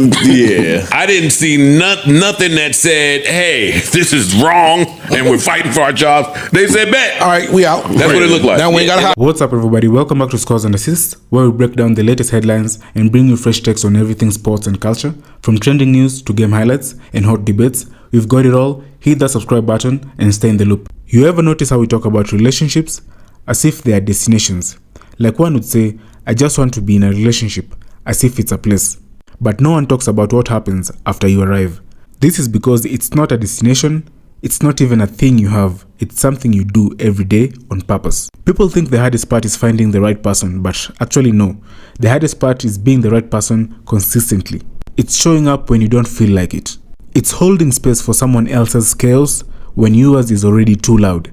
Yeah. I didn't see nothing that said, hey, this is wrong and we're fighting for our jobs. They said, bet. All right, we out. That's what it looked like. Now we ain't got to What's up, everybody? Welcome back to Scores and Assists, where we break down the latest headlines and bring you fresh takes on everything sports and culture. From trending news to game highlights and hot debates, we've got it all. Hit that subscribe button and stay in the loop. You ever notice how we talk about relationships as if they are destinations? Like one would say, I just want to be in a relationship, as if it's a place. But no one talks about what happens after you arrive. This is because it's not a destination, it's not even a thing you have, it's something you do every day on purpose. People think the hardest part is finding the right person, but actually no. The hardest part is being the right person consistently. It's showing up when you don't feel like it. It's holding space for someone else's chaos when yours is already too loud.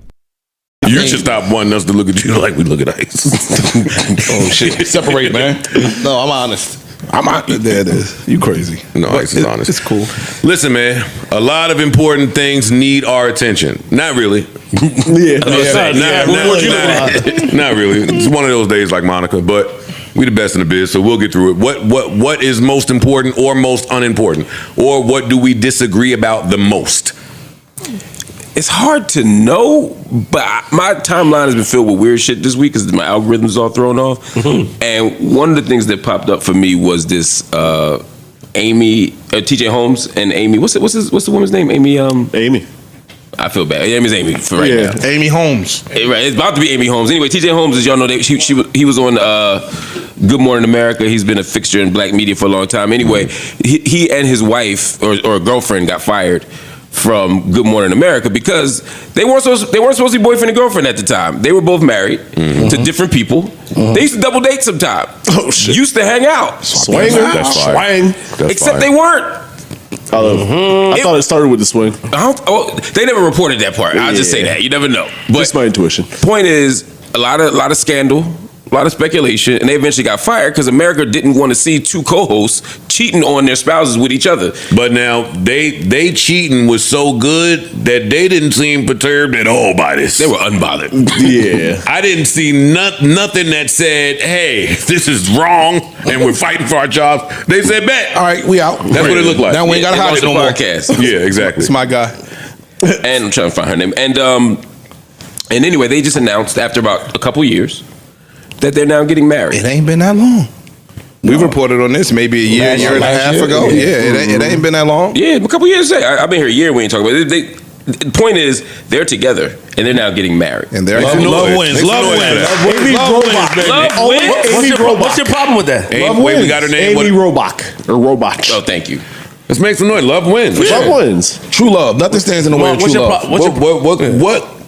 You should stop wanting us to look at you like we look at Ice. Oh shit! Separate, man. No, I'm honest. There it is. You crazy? No, Ice is honest. It's cool. Listen, man. A lot of important things need our attention. Not really. Yeah. Not really. It's one of those days like Monica, but we the best in the biz, so we'll get through it. What is most important or most unimportant, or what do we disagree about the most? It's hard to know, but my timeline has been filled with weird shit this week because my algorithm's all thrown off. And one of the things that popped up for me was this T.J. Holmes and Amy. What's the woman's name? Amy. I feel bad. Her name is Amy for right now. Amy Holmes. Right, it's about to be Amy Holmes. Anyway, T.J. Holmes, as y'all know, he was on Good Morning America. He's been a fixture in black media for a long time. Anyway, he and his wife or girlfriend got fired from Good Morning America because they weren't supposed to be boyfriend and girlfriend at the time. They were both married to different people. They used to double date sometimes. Oh shit! Used to hang out, Swing. except they weren't. I thought it started with the swing. They never reported that part. I'll just say that. You never know. But just my intuition. Point is, a lot of scandal, a lot of speculation, and they eventually got fired because America didn't want to see two co-hosts cheating on their spouses with each other. But now they cheating was so good that they didn't seem perturbed at all by this. They were unbothered. Yeah. I didn't see nothing that said, hey, this is wrong and we're fighting for our jobs. They said, bet. All right, we out. That's what it looked like. Now we ain't got to hide it no more. Podcast. Yeah, exactly. It's my guy. And I'm trying to find her name. And anyway, they just announced after about a couple years that they're now getting married. It ain't been that long. We've reported on this maybe a year and a half ago. Yeah, it ain't been that long. Yeah, a couple years. I've been here a year. We ain't talking about it. The point is, they're together and they're now getting married. And they're love wins. What's your problem with that? Wait, we got her name. Amy Robach or Robach. Oh, thank you. Let's make some noise. Love wins. Love wins. True love. Nothing stands in the way of true love.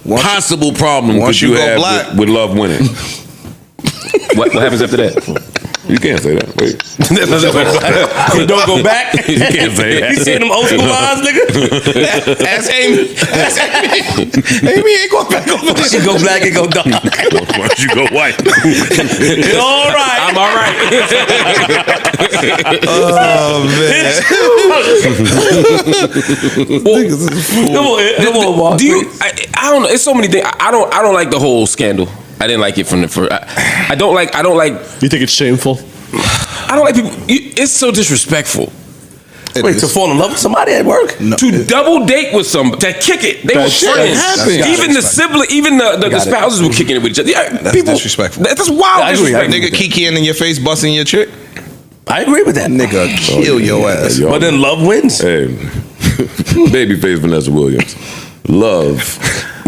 What possible problem could you have with love winning? What happens after that? You can't say that. Wait. You don't go back. You can't say that. You see them old school lines, nigga? Ask Amy. Amy ain't going back over there. She go black and go dark. Why don't you go white? All right. I'm all right. Oh man. Come on, Mark. I don't know. It's so many things. I don't like the whole scandal. I didn't like it from the first. I don't like. You think it's shameful? I don't like people. It's so disrespectful. Wait, to fall in love with somebody at work? No. To double date with somebody, to kick it. They were friends. Even the sibling, even the spouses were kicking it with each other. Yeah, That's disrespectful. That's wild disrespectful. Nigga kikiing in your face, busting your chick. I agree with that. Nigga, kill your ass. But then love wins. Hey, babyface Vanessa Williams. Love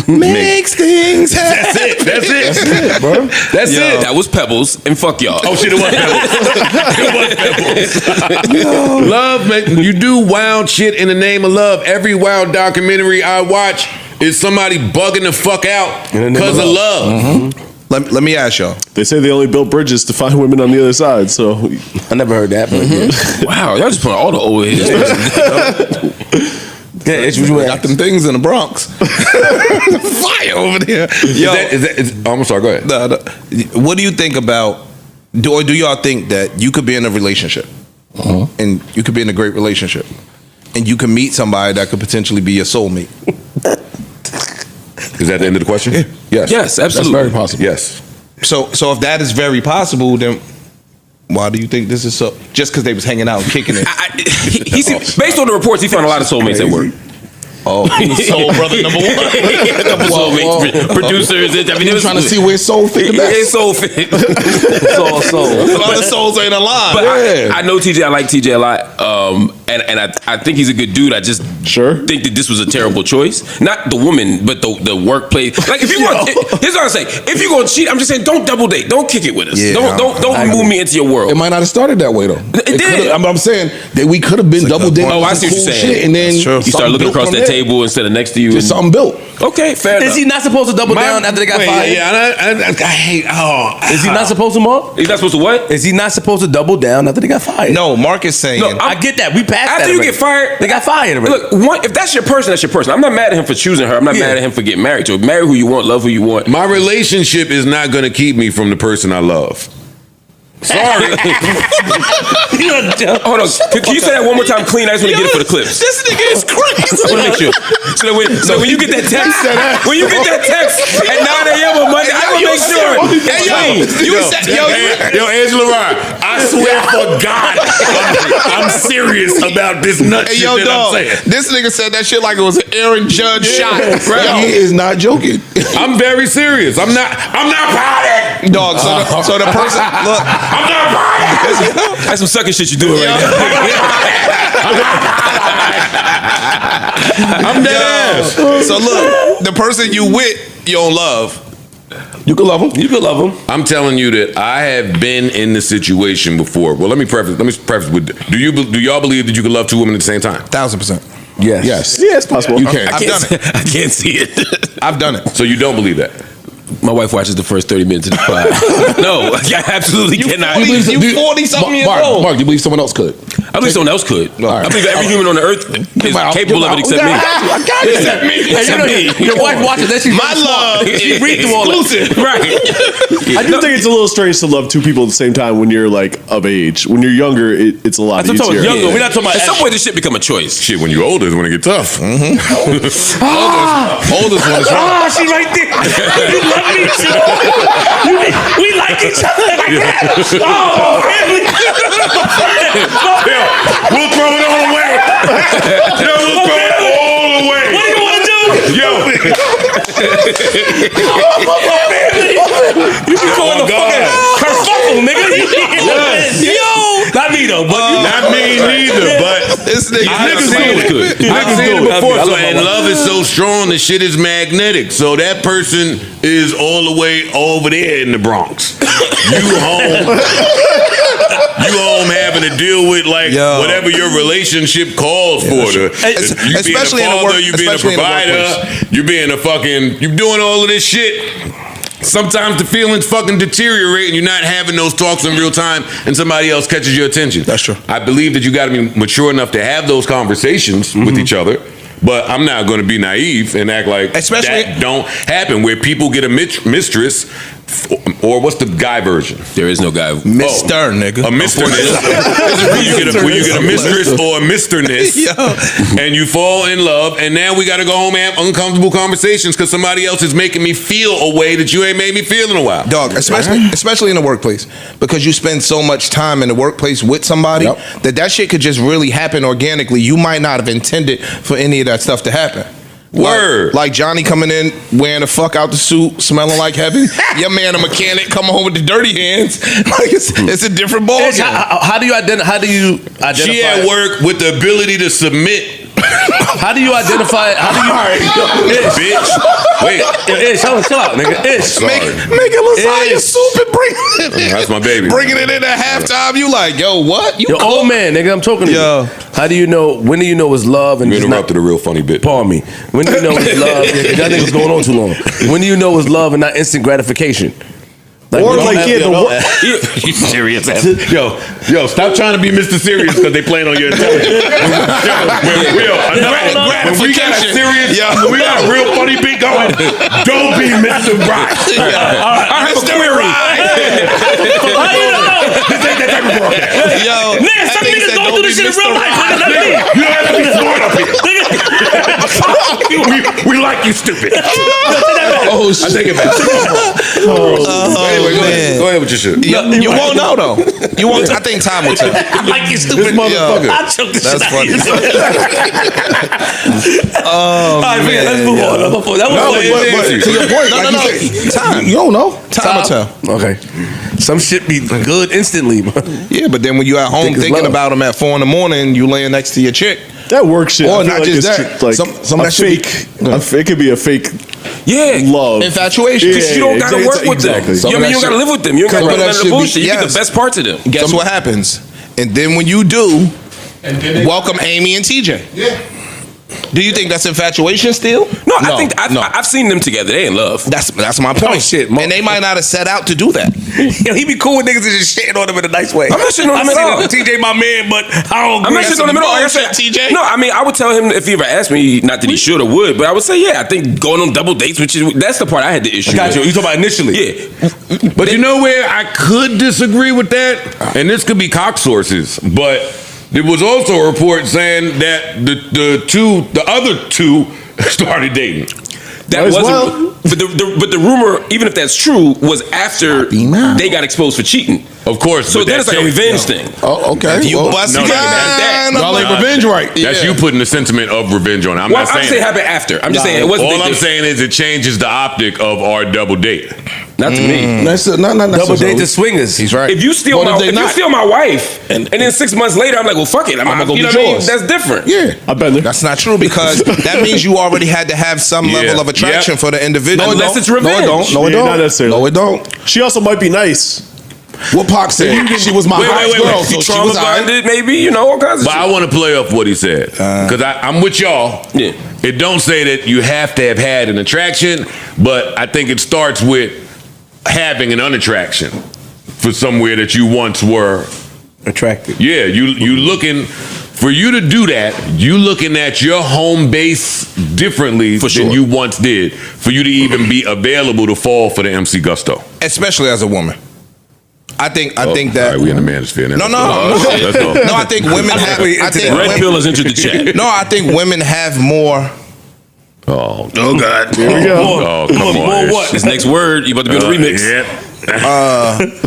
makes things happen. That's it, bro. That's it. That was Pebbles, and fuck y'all. Oh shit, it was Pebbles. Love, you do wild shit in the name of love. Every wild documentary I watch is somebody bugging the fuck out because of love. Mm-hmm. Let me ask y'all. They say they only built bridges to find women on the other side, so I never heard that, but yeah. Wow, y'all just put all the old heads. Got them things in the Bronx. Fire over there. Yo, I'm sorry, go ahead. What do you think about, or do y'all think that you could be in a relationship and you could be in a great relationship and you can meet somebody that could potentially be your soulmate? Is that the end of the question? Yes. Yes, absolutely. That's very possible. Yes. So if that is very possible, then Why do you think this is so? Just because they was hanging out and kicking it. Based on the reports, he found a lot of soulmates at work. Oh, he was soul brother number one. A couple soulmates, producers. I mean, He was trying to see where his soul fit the best. His soul fit. Soul. A lot of souls ain't aligned. But I know TJ. I like TJ a lot, and I think he's a good dude. I just think that this was a terrible choice. Not the woman, but the workplace. Like if you want, here's what I say: if you're gonna cheat, I'm just saying don't double date. Don't kick it with us. Yeah, don't move me into your world. It might not have started that way though. It did. I'm saying that we could have been double dating. Oh, I see what you're saying. And then you start looking across that table instead of next to you. Just something built. Okay, fair enough. Is he not supposed to double down after they got fired? Yeah, I hate. Is he not supposed to, Mark? He's not supposed to what? Is he not supposed to double down after they got fired? No, Mark is saying. No, I get that. We passed that. After you already. get fired, they got fired already. Look, if that's your person, that's your person. I'm not mad at him for choosing her. I'm not mad at him for getting married to her. Marry who you want, love who you want. My relationship is not going to keep me from the person I love. Sorry. Hold on. Can you say that one more time clean? I just want to get it for the clips. This nigga is crazy. I want to make sure. So when you get that text, at 9 a.m. on Monday, I want to make sure. Yo, Angela Ryan, I swear for God, I'm serious about this nut shit that I'm saying. This nigga said that shit like it was an Aaron Judge shot. He is not joking. I'm very serious. I'm not proud of it. Dog, so the person, look. I'm not proud of it. That's some sucker shit you doing right now. I'm dead ass. So look, the person you with, you don't love. You can love him. You could love him. I'm telling you that I have been in the situation before. Well, let me preface with: do y'all believe that you can love two women at the same time? 1000%. Yes. Yeah, it's possible. You can. I've done it. I can't see it. I've done it. So you don't believe that? My wife watches the first 30 minutes of the pod. No, I absolutely cannot. You 40-something years old. Mark, you believe someone else could? I believe someone else could. I believe every human on the earth is capable of it except me. Except me. Except me. Your wife watches that. She's My love She is read through all that. Right. I do think it's a little strange to love two people at the same time when you're like of age. When you're younger, it's a lot I'm talking easier. younger. We're not talking about. At some point, this shit become a choice. Shit, when you're older is when it get tough. Oldest one is wrong. She right there. You love me too. We like each other like that. Oh, really? We'll throw it all away. Yo, we'll throw it all away. What do you want to do? Yo. You be calling the fucking kerfuffle, nigga. Yo, not me though, but Not me neither, but This nigga. I've seen it before. So, and love is so strong, the shit is magnetic. So that person is all the way over there in the Bronx. You home having to deal with like whatever your relationship calls for. You Especially being a father, you being a especially in the provider, you being a fucking, you doing all of this shit. Sometimes the feelings fucking deteriorate and you're not having those talks in real time and somebody else catches your attention. That's true. I believe that you got to be mature enough to have those conversations with each other. But I'm not going to be naive and act like that don't happen where people get a mistress, or what's the guy version? There is no guy. Mr. Nigga. A misterness. when you get a mistress or a misterness, and you fall in love, and now we got to go home and have uncomfortable conversations because somebody else is making me feel a way that you ain't made me feel in a while. Dog, especially in the workplace, because you spend so much time in the workplace with somebody that shit could just really happen organically. You might not have intended for any of that stuff to happen. Word. Like Johnny coming in wearing the fuck out the suit, smelling like heaven. Your man, a mechanic, coming home with the dirty hands. Like it's a different ball game. How do you identify? She at work with the ability to submit. How do you identify? How do you? Bitch. Wait. Chill out, nigga. Make it lasagna soup and bring it in. That's my baby. Bringing it in at halftime. You like, yo, what? You Your old man, nigga. I'm talking to Yo. you. How do you know? When do you know it's love and You just not? interrupted a real funny bit. Pardon me. When do you know it's love? That nigga's going on too long. When do you know it's love and not instant gratification? Or like, You serious ass. Yo, stop trying to be Mr. Serious because they playing on your intelligence. When we got a serious, when we got a real funny beat going, don't be Mr. Right. I have a query. How you know? This ain't that type of broadcast. Yo, Nigga, some niggas don't do this shit in real life. Nigga, not me. You don't have to be smart up here. We like you stupid. Oh, shit. I take it back. Anyway, go ahead with your shit. You won't know though. You won't. I think time will tell. I like you stupid motherfucker. I took the That's shit funny. All right, man, let's move on. That was But to your point, like you said, Time. you don't know. Time will tell. Okay. Some shit be good instantly, man. Yeah, but then when you at home Think it's thinking love. about them at 4 a.m, you laying next to your chick. That work shit. Or I feel not like just it's that. Like Some a that should fake. be- It could be a fake Yeah. love. Infatuation. Yeah. Because you don't gotta work with exactly. them. Some You of know what I mean? that You don't gotta shit- live with them. You don't some gotta of run that none of the should be- bullshit. You get yes. the best parts of them. Guess what happens? And then when you do, welcome Amy and TJ. Yeah. Do you think that's infatuation still? No, I think I've seen them together. They in love. That's my point. Oh, shit, and they might not have set out to do that. Yo, he be cool with niggas and just shitting on them in a nice way. I'm not shitting on him at all. TJ my man, but I don't I'm agree. not shitting on him at all. Like I said, TJ. No, I mean, I would tell him if he ever asked me, not that he should or would, but I would say, yeah, I think going on double dates, that's the part I had the issue Got you. with. You talking about initially? Yeah. But you know where I could disagree with that? And this could be cock sources, but there was also a report saying that the other two started dating. That Might as wasn't, well. but the rumor, even if that's true, was after Happy now. they got exposed for cheating. Of course. So but then it's like a that's revenge thing. Oh, okay. If you Well, bust no, mine, that. y'all ain't revenge right. That's you putting the sentiment of revenge on it. I'm Well, not I'm saying saying it happened after. I'm just saying it wasn't. all I'm saying is it changes the optic of our double date. not to me. That's not Double date to necessarily. swingers. He's right. If you steal What if my, they if you not? steal my wife, and then 6 months later, I'm like, well, fuck it, I'm I'ma go you know get what I mean? yours. That's different. Yeah. I've been there. That's not true because that means you already had to have some Yeah. level of attraction Yep. for the individual. Unless it's No, revenge. it don't. No, it Yeah, don't. not necessarily. No, it don't. She also might be nice. What Pac said. She was my hot girl, so she trauma was all right. bonded, maybe, you know, all kinds of But shit. I want to play up what he said because I'm with y'all. Yeah. It don't say that you have to have had an attraction, but I think it starts with having an unattraction for somewhere that you once were Attracted. Yeah, you looking for you to do that. You looking at your home base differently For sure. than you once did. For you to even be available to fall for the MC Gusto. Especially as a woman. I think that. All right, we in the manosphere now. No. Let's go. No, I think women have. I think Red women, pill has entered the chat. no, I think women have more. Oh, God. Here we go. oh, come on. More what? This next word, you about to be on a remix. Yeah.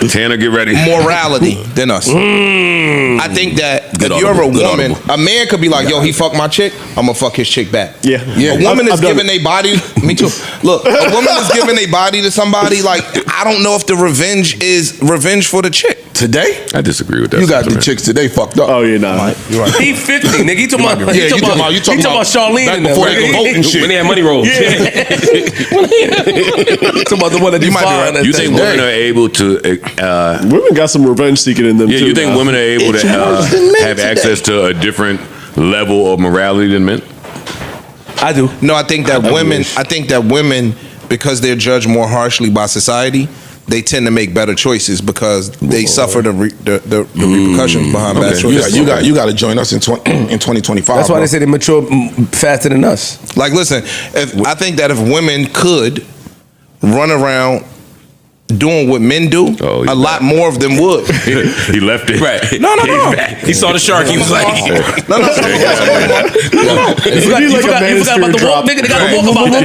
Tanner, get ready. Morality than us. I think that Good if you're audible, a good woman, audible. a man could be like, yo, he fucked my chick, I'm gonna fuck his chick back. Yeah. A woman is I've done giving their body, me too. Look, a woman is giving their body to somebody, like, I don't know if the revenge is revenge for the chick. Today? I disagree with that. You got the sentiment. chicks today fucked up. Oh, you're not. You're right. He 50, nigga. You talking about? Yeah, you talking about Charlene back and them, before right? they go vote and shit. When they had money rolls. Talking about the one that You might be fine right. You think Today. women are able to Women got some revenge seeking in them yeah, too. you think now. women are able It's to worse than men have today. access to a different level of morality than men? I do. No, I think that women, because they're judged more harshly by society, they tend to make better choices because they suffer the repercussions behind bad choices. You got to join us in 2025. That's why bro. they say they mature faster than us. Like, listen, I think that if women could run around doing what men do, Oh, a lot more of them would. He left it. Right. No. He saw the shark. He was like, No. You need like a You forgot about the walk, nigga. They got to walk about that.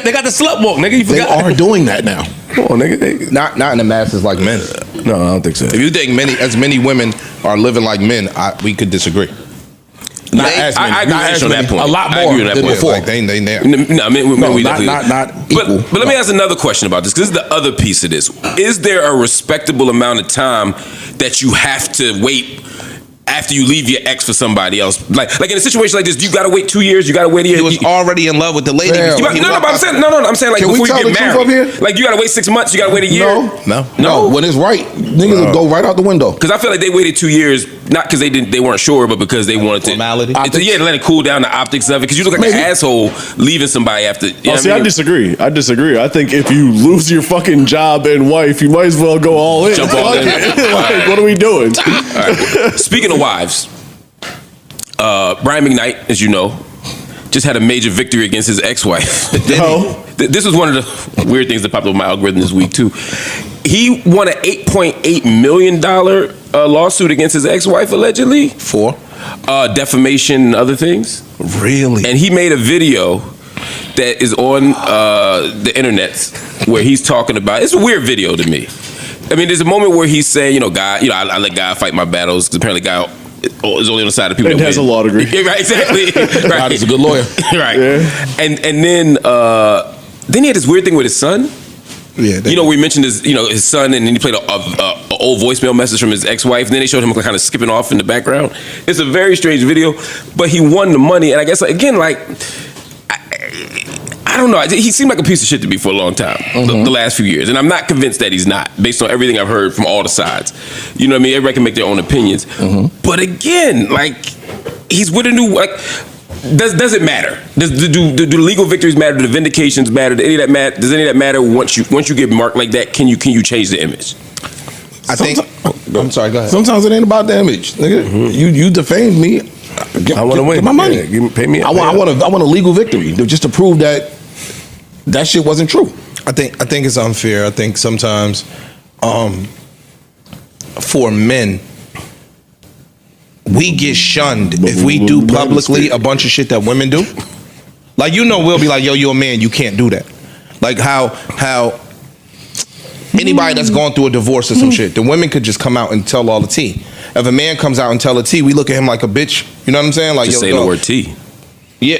They got the slut walk, nigga. You They forgot. are doing that now. Come on, nigga. Not in the masses like men. No, I don't think so. If you think as many women are living like men, we could disagree. Not as many. I agree Not with as you on that many. point. A lot I more agree with that than point. before. Like they there. No, I mean, No, we not equal. But let me ask another question about this, because this is the other piece of this. Is there a respectable amount of time that you have to wait after you leave your ex for somebody else? Like in a situation like this, you gotta wait 2 years, you gotta wait a year. He was already in love with the lady. Damn. But I'm saying like Can we before you tell get the truth married. up here? Like you gotta wait 6 months, you gotta wait a year. No. When it's right, niggas will go right out the window. Because I feel like they waited 2 years, not because they weren't sure, but because they wanted to Formality? to let it cool down the optics of it. Because you look like Maybe. an asshole leaving somebody after. You know what See, I disagree. I think if you lose your fucking job and wife, you might as well go all in. Jump all Fuck in. it. Like, what are we doing? Speaking of wives, Brian McKnight, as you know, just had a major victory against his ex-wife. No. This was one of the weird things that popped up on my algorithm this week too. He won an $8.8 million lawsuit against his ex-wife allegedly For defamation and other things. really? And he made a video that is on the internet where he's talking about. It's a weird video to me. I mean, there's a moment where he's saying, God, I let God fight my battles because apparently God is only on the side of people. And that has win. a law degree. Right, exactly. Right. God is a good lawyer. Right. Yeah. And then he had this weird thing with his son. Yeah, where he mentioned his son, and then he played a old voicemail message from his ex-wife. And then they showed him kind of skipping off in the background. It's a very strange video, but he won the money. And I guess again, I don't know. He seemed like a piece of shit to me for a long time, the last few years, and I'm not convinced that he's not, based on everything I've heard from all the sides. You know what I mean? Everybody can make their own opinions, but again, he's with a new Does it matter? Do legal victories matter? Do the vindications matter? Does any of that matter once you get marked like that? Can you change the image? I'm sorry. Go ahead. Sometimes it ain't about the image, nigga. You defamed me. I want to win. Get my money. Yeah, pay me. I want a legal victory just to prove that shit wasn't true. I think it's unfair. I think sometimes for men, we get shunned if we do publicly a bunch of shit that women do. We'll be like, yo, you're a man, you can't do that. Like how anybody that's going through a divorce or some shit, the women could just come out and tell all the tea. If a man comes out and tell the tea, we look at him like a bitch. You know what I'm saying? Like, just saying the word tea. Yeah.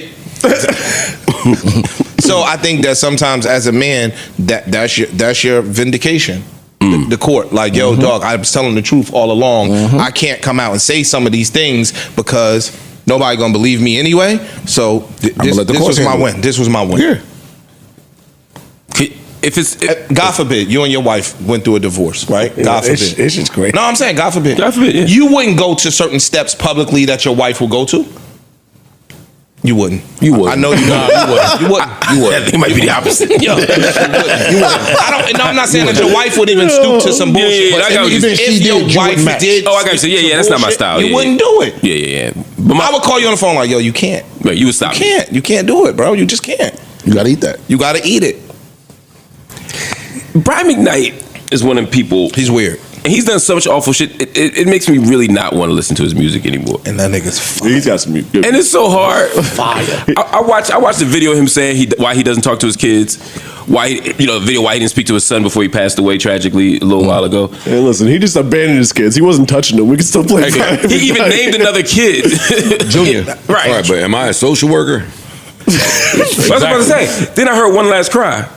So I think that sometimes as a man, that's your vindication. The court, dog, I was telling the truth all along. I can't come out and say some of these things because nobody gonna believe me anyway. So this was my win. This was my win. Yeah. God forbid you and your wife went through a divorce, right? God forbid. It's just great. No, I'm saying God forbid. God forbid, yeah. You wouldn't go to certain steps publicly that your wife will go to. You wouldn't. You would. I know you would. You wouldn't. You would. I think it might be the opposite. You wouldn't. I'm not saying that your wife would even stoop to some bullshit. Yeah, but I got what you if said. your wife did, I got you. Yeah, that's not my style. You wouldn't do it. Yeah. But I would call you on the phone like, yo, you can't. Right, you would stop. You can't do it, bro. You just can't. You gotta eat that. You gotta eat it. Brian McKnight is one of them people. He's weird. And he's done so much awful shit. It makes me really not want to listen to his music anymore. And that nigga's fire. He's got some good. And it's so hard. Fire. I watched the video of him saying why he doesn't talk to his kids. Why he didn't speak to his son before he passed away tragically a little while ago. Hey, listen, he just abandoned his kids. He wasn't touching them. We can still play. He even named another kid. Junior. Right. All right, but am I a social worker? That's what I was about to say. Then I heard One Last Cry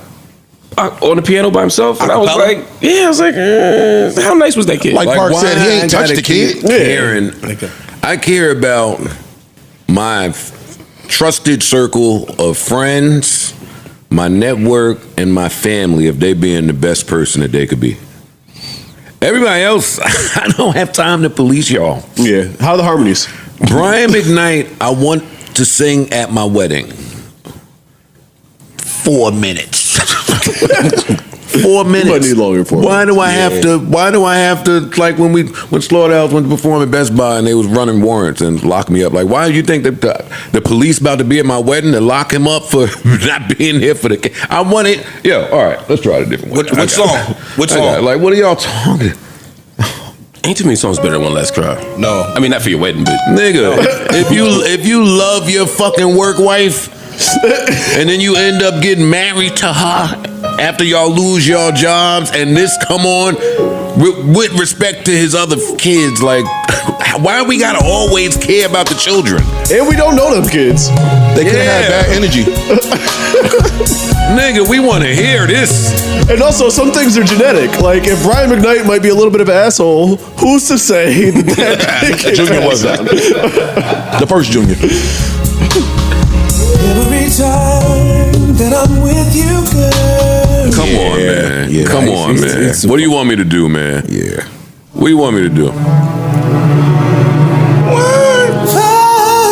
on the piano by himself, and I was like, how nice was that kid? Like Park said, he ain't touched the kid. Caring. I care about my trusted circle of friends, my network, and my family if they being the best person that they could be. Everybody else, I don't have time to police y'all. Yeah. How are the harmonies? Brian McKnight, I want to sing at my wedding. 4 minutes. 4 minutes. You might need longer for Why do I have to like when Slaughterhouse went to perform at Best Buy and they was running warrants and lock me up? Like, why do you think that the police about to be at my wedding to lock him up for not being here for the I want it. Yo, all right, let's try it a different way. Which song? Which song? Like, what are y'all talking? Ain't too many songs better than One Last Cry. No. I mean, not for your wedding, but Nigga, if you love your fucking work wife and then you end up getting married to her after y'all lose your jobs and this come on with respect to his other kids, like, why we gotta always care about the children? And we don't know them kids. They could have bad energy. Nigga, we want to hear this. And also, some things are genetic. Like, if Brian McKnight might be a little bit of an asshole, who's to say that Junior was that. The first Junior. Every time that I'm with you, girl. Come on, man. Yeah, Come on, man. What do you want me to do, man? Yeah. What do you want me to do?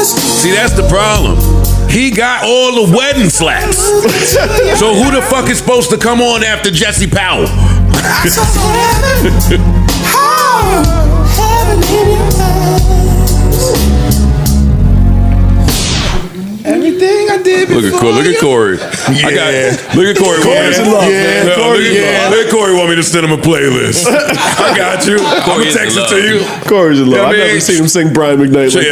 See, that's the problem. He got all the wedding slaps. So who the fuck is supposed to come on after Jesse Powell? Everything I did before. Look at Corey. Look at Corey. Corey's in love, man. Look say Corey want me to send him a playlist. I got you. I'm gonna text it to you. Corey's in love. Yeah, I've man. never seen him sing Brian McKnight like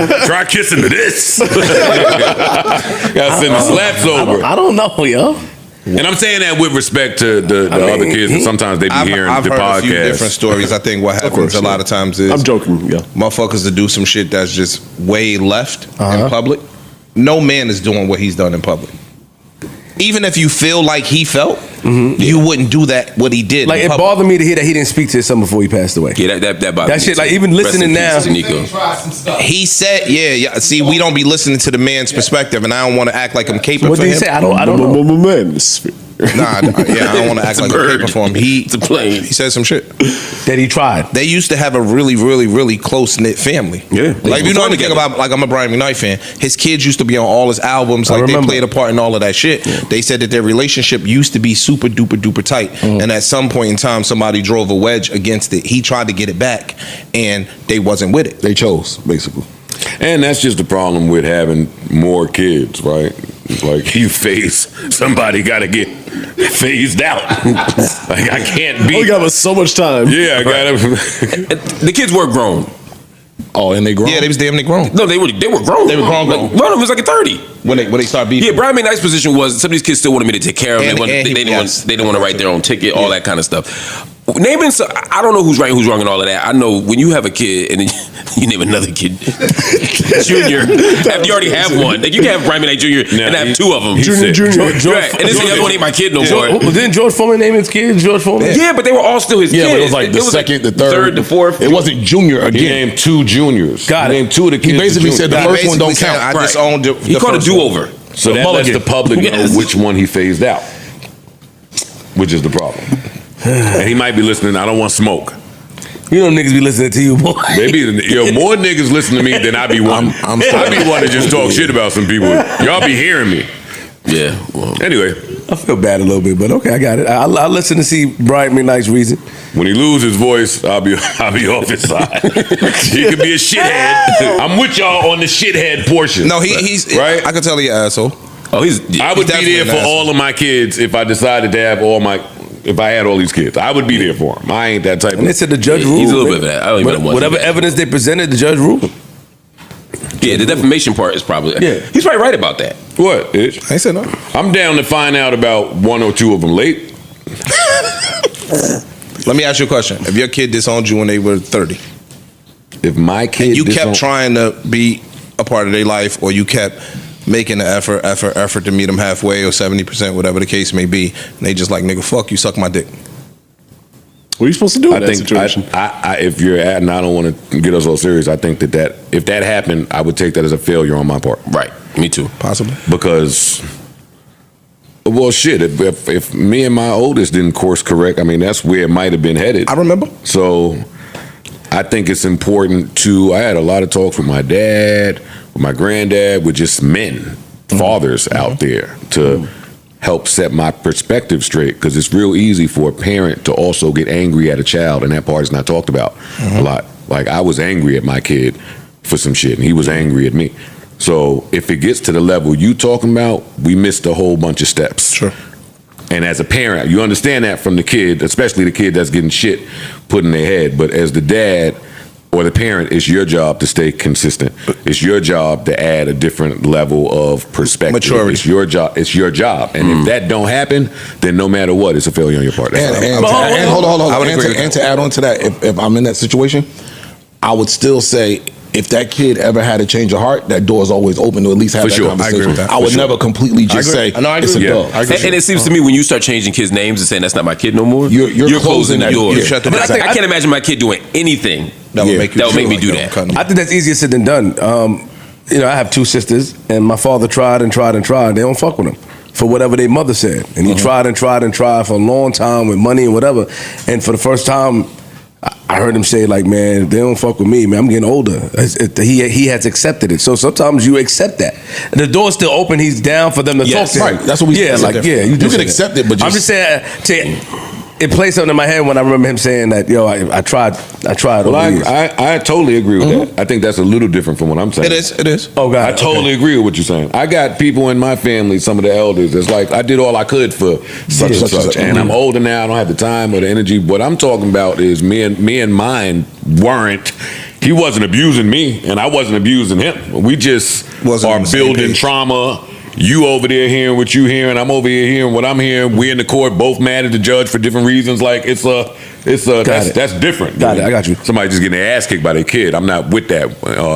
that. Try kissing to this. Gotta send the slaps over. I don't know, yo. And I'm saying that with respect to the other kids, and sometimes they be hearing I've the heard podcast. a few different stories. I think what happens a lot of times is I'm joking. Yeah. motherfuckers that do some shit that's just way left in public. No man is doing what he's done in public. Even if you feel like he felt, you wouldn't do that what he did. Like in it public. bothered me to hear that he didn't speak to his son before he passed away. Yeah, that bothers That me shit, too. like, even Rest in listening peace now- to Nico. He said, yeah. See, we don't be listening to the man's perspective, and I don't want to act like I'm capable. What for did he him. say? I don't know. Nah, I don't want to act like I'm paper for him. It's a plane. He said some shit. That he tried. They used to have a really, really, really close knit family. Yeah. Like you know anything about, like I'm a Brian McKnight fan. His kids used to be on all his albums. Like they remember. played a part in all of that shit. They said that their relationship used to be super duper duper tight. And at some point in time, somebody drove a wedge against it. He tried to get it back, and they wasn't with it. They chose, basically. And that's just the problem with having more kids, right? Like you phase, somebody got to get phased out. Like I can't be. All we got was so much time. Yeah, I got to. The kids were grown. Oh, and they grown? Yeah, they was damn near grown. No, they were grown. They were grown. Like, one of them was like a 30. When they start beefing. Yeah, Brian McKnight's position was some of these kids still wanted me to take care of them. And They he- didn't yes. want to write their own ticket, all that kind of stuff. Naming, I don't know who's right, who's wrong, and all of that. I know when you have a kid and then you name another kid Junior, after you already have one, like you can have Brian McKnight Jr. and have two of them. Junior. Right. And this the other one ain't my kid no more. Well, didn't George Foreman name his kid George Foreman? Yeah, but they were all still his Yeah, kids. but it was like the second, the third. the fourth. It wasn't junior He again. named two juniors. Got He it. named two of the kids. He basically the said the juniors. first one don't Basically count. said, I disowned the He called a first one. do-over. So that lets the public know Yes. which one he phased out, which is the problem. And he might be listening. I don't want smoke. You know niggas be listening to you, boy. Maybe more niggas listen to me than I be one. I'm I be one to just talk shit about some people. Y'all be hearing me. Yeah. Well, Anyway, I feel bad a little bit, but okay, I got it. I'll listen to see Brian McKnight's reason. when he loses his voice, I'll be off his side. He could be a shithead. I'm with y'all on the shithead portion. No, he's right. I can tell he an asshole. oh, he's. I would be definitely there an for asshole. all of my kids if I decided to have if I had all these kids. I would be there for them. I ain't that type And they of. said the judge ruled. He's a little bit of that. I don't even know what. Whatever evidence they presented, the judge ruled. Yeah, the defamation part is probably. Yeah. He's probably right about that. What? Itch? I ain't said no. I'm down to find out about one or two of them late. Let me ask you a question. If your kid disowned you when they were 30, If my kid, you kept trying to be a part of their life, or you kept making the effort to meet them halfway or 70%, whatever the case may be, and they just like, nigga, fuck you, suck my dick. What are you supposed to do in I that think situation? if you're at, and I don't want to get us all serious, I think that if that happened, I would take that as a failure on my part. Right. Me too. Possibly. Because, well, shit, if me and my oldest didn't course correct, I mean, that's where it might have been headed. I remember. So I think it's important I had a lot of talks with my dad, with my granddad, with just men, fathers out there to help set my perspective straight, because it's real easy for a parent to also get angry at a child, and that part is not talked about a lot. Like, I was angry at my kid for some shit, and he was angry at me. So if it gets to the level you talking about, we missed a whole bunch of steps. Sure. And as a parent, you understand that from the kid, especially the kid that's getting shit put in their head. But as the dad or the parent, it's your job to stay consistent. It's your job to add a different level of perspective. Maturity. It's your job. It's your job. And if that don't happen, then no matter what, it's a failure on your part. That's And all. hold on. I would agree with And to add on to that, if I'm in that situation, I would still say, if that kid ever had a change of heart, that door is always open to at least have For that sure. I conversation. agree with that. I would For sure. never completely just say No, I agree it's a with dog. that. And it seems to me when you start changing kids' names and saying that's not my kid no more, You're closing that door. door. Shut the But door. I can't imagine my kid doing anything That would make you that would make feel me like do I'm that. cutting. I think that's easier said than done. I have two sisters, and my father tried and tried and tried. They don't fuck with him for whatever their mother said, and he tried and tried and tried for a long time with money and whatever. And for the first time, I heard him say, like, man, if they don't fuck with me, man, I'm getting older. He has accepted it. So sometimes you accept that. The door's still open. He's down for them to Yes. talk to him. Right. That's what we Yeah, said. like, yeah. You just can said accept it, but I'm just- just saying, it plays something in my head when I remember him saying that, yo, I tried. Well, I totally agree with that. I think that's a little different from what I'm saying. It is. Oh, God. I totally agree with what you're saying. I got people in my family, some of the elders, that's like, I did all I could for such and such. And I'm older now, I don't have the time or the energy. What I'm talking about is me and mine weren't. He wasn't abusing me, and I wasn't abusing him. We just are building trauma. You over there hearing what you hearing, I'm over here hearing what I'm hearing. We in the court, both mad at the judge for different reasons. Like that's different. Got it. I got you. Somebody just getting their ass kicked by their kid. I'm not with that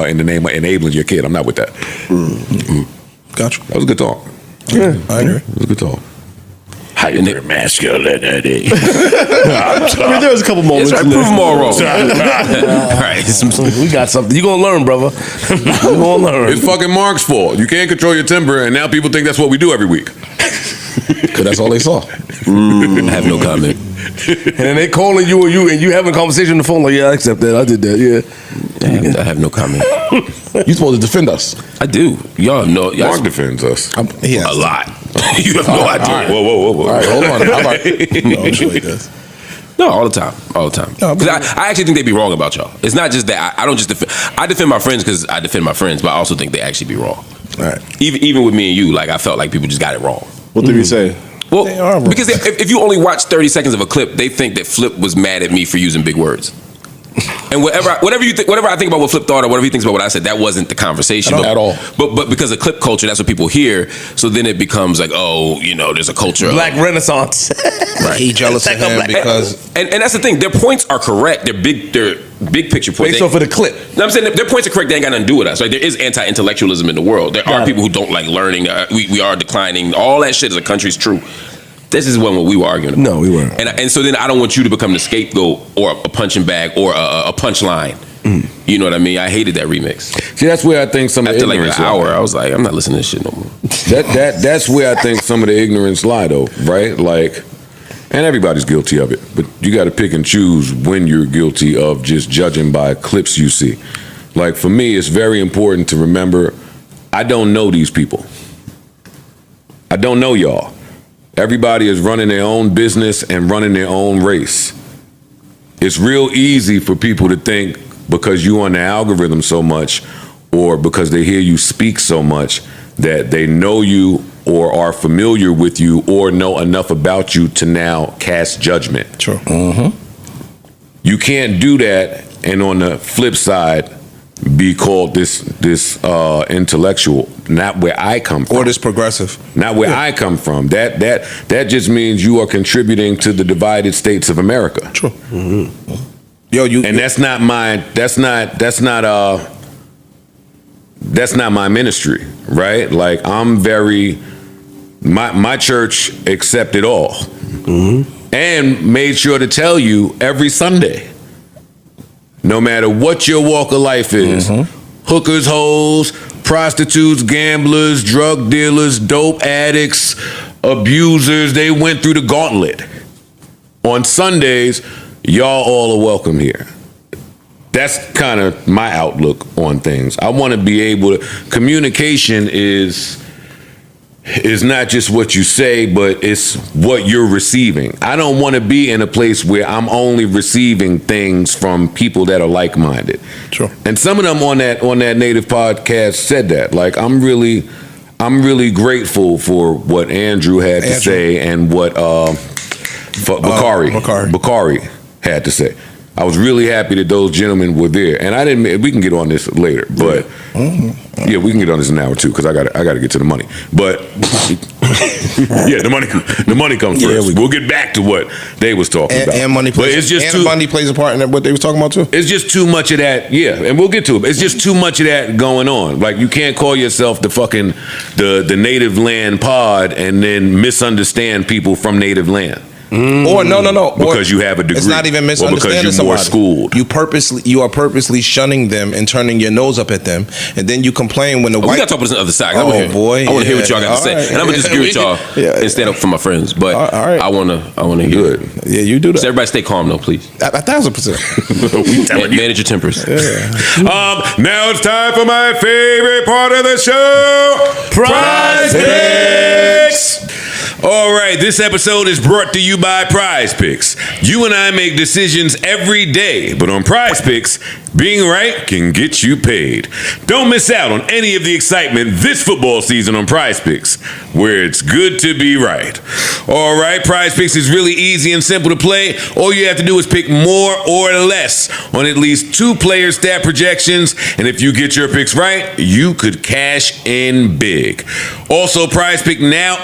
in the name of enabling your kid. I'm not with that. Got you. That was a good talk. Yeah, I agree. It was a good talk. Hyper-masculinity. I mean, there was a couple moments. Prove them all wrong. All right. We got something. You gonna learn, brother. You gonna learn. It's fucking Mark's fault. You can't control your temper, and now people think that's what we do every week. Because that's all they saw. I have no comment. And then they calling you and you having a conversation on the phone like, yeah, I accept that. I did that. Yeah. I have no comment. You supposed to defend us. I do. Y'all know. Mark defends us. A lot. You have no idea. Right. Whoa. All right, hold on. All right. No, I'm sure he does. No, all the time. Because I actually think they be wrong about y'all. It's not just that I don't just defend. I defend my friends because I defend my friends, but I also think they actually be wrong. All right. Even with me and you, like I felt like people just got it wrong. What did he say? Well, They are wrong. because if you only watch 30 seconds of a clip, they think that Flip was mad at me for using big words. And whatever I think about what Flip thought or whatever he thinks about what I said, that wasn't the conversation At all. But because of clip culture, that's what people hear. So then it becomes like, oh, there's a culture Black Renaissance. Right. He jealous of him because and that's the thing. Their points are correct. They're big picture points. Based off of the clip. No, I'm saying their points are correct. They ain't got nothing to do with us. Like there is anti-intellectualism in the world. There are people who don't like learning. We are declining. All that shit as a country's true. This is what we were arguing about. No, we weren't. And so then I don't want you to become the scapegoat or a punching bag or a punchline. You know what I mean? I hated that remix. See, that's where I think some of the After like ignorance an hour, lie. I was like, I'm not listening to this shit no more. That's where I think some of the ignorance lie, though, right? Like, and everybody's guilty of it, but you got to pick and choose when you're guilty of just judging by clips you see. Like for me, it's very important to remember, I don't know these people. I don't know y'all. Everybody is running their own business and running their own race. It's real easy for people to think because you on the algorithm so much or because they hear you speak so much that they know you or are familiar with you or know enough about you to now cast judgment. Sure. You can't do that and on the flip side be called this intellectual, not where I come from. or this progressive. Not where I come from. That just means you are contributing to the divided states of America. True. Yo, And that's not my ministry, right? Like my church accepted all. And made sure to tell you every Sunday, no matter what your walk of life is, hookers, hoes, prostitutes, gamblers, drug dealers, dope addicts, abusers, they went through the gauntlet. On Sundays, y'all all are welcome here. That's kind of my outlook on things. I want to be able to, communication is not just what you say, but it's what you're receiving. I don't want to be in a place where I'm only receiving things from people that are like-minded. Sure. And some of them on that Native podcast said that. Like I'm really grateful for what Andrew had to say and what Bakari had to say. I was really happy that those gentlemen were there, and we can get on this later, but yeah, we can get on this in an hour too because I got to get to the money. But yeah, the money comes first. We'll get back to what they was talking about. And money plays. But it's just money plays a part in what they was talking about too. It's just too much of that. Yeah, and we'll get to it. It's just too much of that going on. Like you can't call yourself the native land pod and then misunderstand people from native land. Or no. Because you have a degree. It's not even misunderstanding or because you're more somebody. schooled. You are purposely shunning them and turning your nose up at them, and then you complain when the We white. got to talk about this on the other side. Oh boy, I want to hear what y'all got to say, All right. and I'm gonna disagree with y'all and stand up for my friends. But All right. I wanna hear it. Yeah, you do that. So everybody stay calm though, please. 1,000%. Manage your tempers. Now it's time for my favorite part of the show, Prize Picks. All right, this episode is brought to you by Prize Picks. You and I make decisions every day, but on Prize Picks, being right can get you paid. Don't miss out on any of the excitement this football season on Prize Picks, where it's good to be right. All right, Prize Picks is really easy and simple to play. All you have to do is pick more or less on at least 2 player stat projections, and if you get your picks right, you could cash in big. Also, Prize Picks now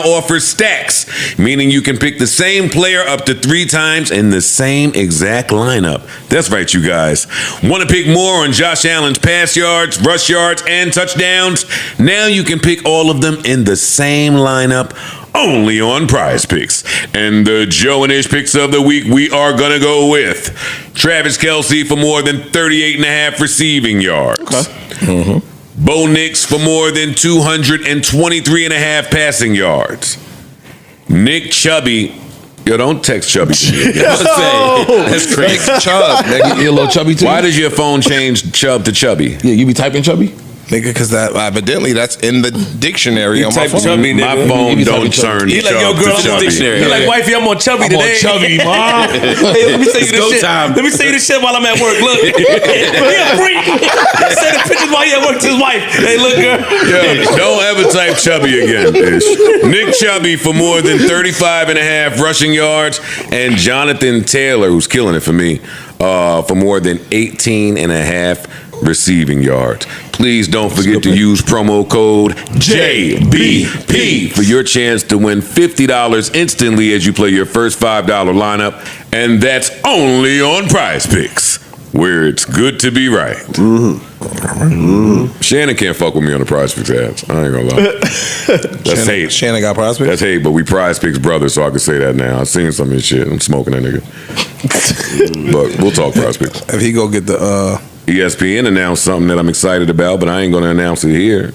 offers stacks, meaning you can pick the same player up to 3 times in the same exact lineup. That's right, you guys. Want to pick more on Josh Allen's pass yards, rush yards, and touchdowns? Now you can pick all of them in the same lineup, only on Prize Picks. And the Joe and Ish picks of the week, we are going to go with Travis Kelce for more than 38.5 receiving yards. Okay. Bo Nix for more than 223.5 passing yards. Nick Chubby. Yo, don't text Chubby to me. That's crazy. Chubb, nigga. You a little chubby too? Why does your phone change Chub to Chubby? Yeah, you be typing chubby? Nigga, because that evidently that's in the dictionary on my type phone. chubby, My nigga. phone You be don't typing turn He like, yo, Chub girl, to I'm on Chubby. dictionary. He like, wifey, I'm on chubby today. chubby, mom. Hey, let me say you go this shit. time. Let me say you this shit while I'm at work. Look, he a freak. Send the pictures while he at work to his wife. Hey, look, girl. Yo, don't ever type Chubby again, Ish. Nick Chubby for more than 35.5 rushing yards, and Jonathan Taylor, who's killing it for me, for more than 18.5 receiving yards. Please don't forget to use promo code JBP for your chance to win $50 instantly as you play your first $5 lineup, and that's only on Prize Picks, where it's good to be right. Shannon can't fuck with me on the Prize Picks ads. I ain't gonna lie. That's hate. Shannon got prospects. That's hate, but we Prize Picks brothers, so I can say that now. I've seen some of his shit. I'm smoking that nigga. But we'll talk Prize Picks. If he go get the ESPN announced something that I'm excited about, but I ain't gonna announce it here.